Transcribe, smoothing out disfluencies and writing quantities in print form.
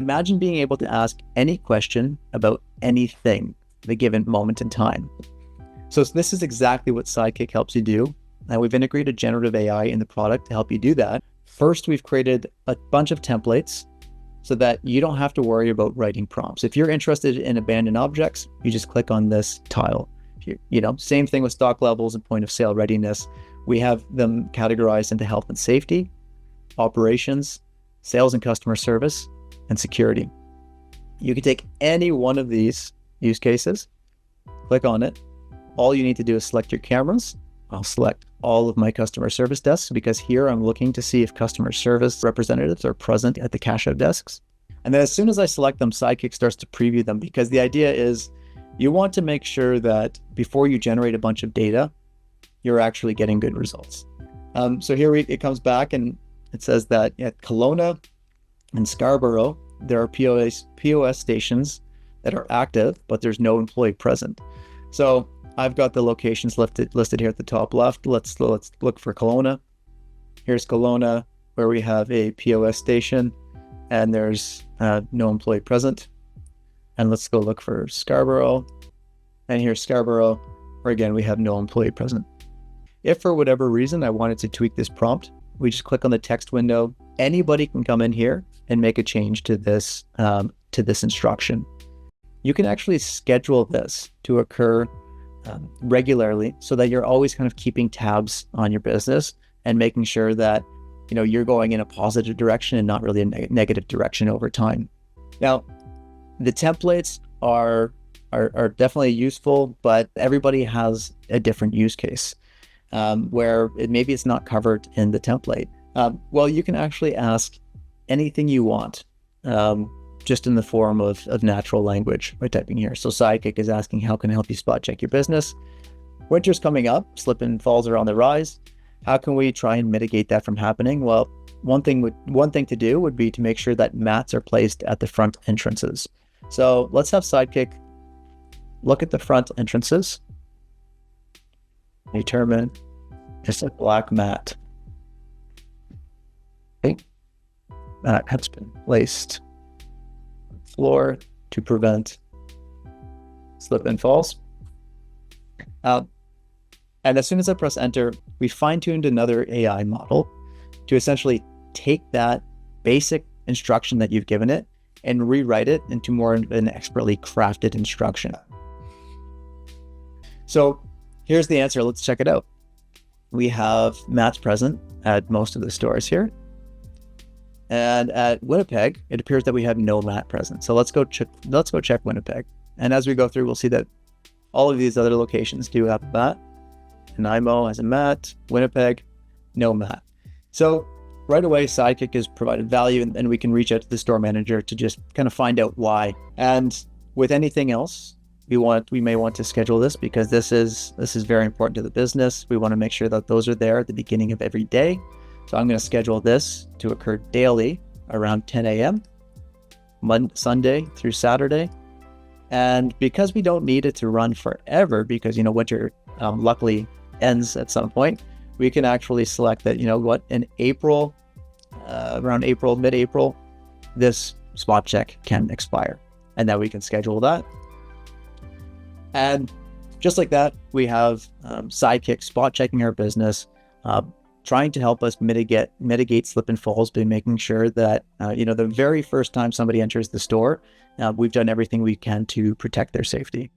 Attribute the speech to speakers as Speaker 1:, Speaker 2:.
Speaker 1: Imagine being able to ask any question about anything at a given moment in time. So this is exactly what Sidekick helps you do. And we've integrated generative AI in the product to help you do that. First, we've created a bunch of templates so that you don't have to worry about writing prompts. If you're interested in abandoned objects, you just click on this tile. Same thing with stock levels and point of sale readiness. We have them categorized into health and safety, operations, sales and customer service, and security. You can take any one of these use cases, click on it. All you need to do is select your cameras. I'll select all of my customer service desks because here I'm looking to see if customer service representatives are present at the cash out desks. And then as soon as I select them, Sidekick starts to preview them because the idea is you want to make sure that before you generate a bunch of data, you're actually getting good results. So here it comes back and it says that at Kelowna and Scarborough, there are POS stations that are active, but there's no employee present. So I've got the locations listed here at the top left. Let's look for Kelowna. Here's Kelowna, where we have a POS station and there's no employee present. And let's go look for Scarborough. And here's Scarborough, where again, we have no employee present. If for whatever reason I wanted to tweak this prompt, we just click on the text window. Anybody can come in here and make a change to this instruction. You can actually schedule this to occur regularly so that you're always kind of keeping tabs on your business and making sure that you're going in a positive direction and not really a negative direction over time. Now, the templates are definitely useful, but everybody has a different use case where maybe it's not covered in the template. Well, you can actually ask anything you want just in the form of natural language by typing here. So Sidekick is asking, how can I help you spot check your business? Winter's coming up, slip and falls are on the rise. How can we try and mitigate that from happening? Well, one thing to do would be to make sure that mats are placed at the front entrances. So let's have Sidekick look at the front entrances. Determine it's a black mat. Okay. Mat has been placed on the floor to prevent slip and falls. And as soon as I press enter, we fine-tuned another AI model to essentially take that basic instruction that you've given it and rewrite it into more of an expertly crafted instruction. So here's the answer. Let's check it out. We have mats present at most of the stores here. And at Winnipeg, it appears that we have no mat present. So let's go check Winnipeg. And as we go through, we'll see that all of these other locations do have a mat. Nanaimo has a mat, Winnipeg, no mat. So right away, Sidekick has provided value and we can reach out to the store manager to just kind of find out why. And with anything else, we may want to schedule this because this is very important to the business. We want to make sure that those are there at the beginning of every day. So I'm going to schedule this to occur daily around 10 a.m. Sunday through Saturday. And because we don't need it to run forever, because winter luckily ends at some point, we can actually select that, in April, around April, mid-April, this spot check can expire. And then we can schedule that. And just like that, we have Sidekick spot checking our business, trying to help us mitigate slip and falls by making sure that, the very first time somebody enters the store, we've done everything we can to protect their safety.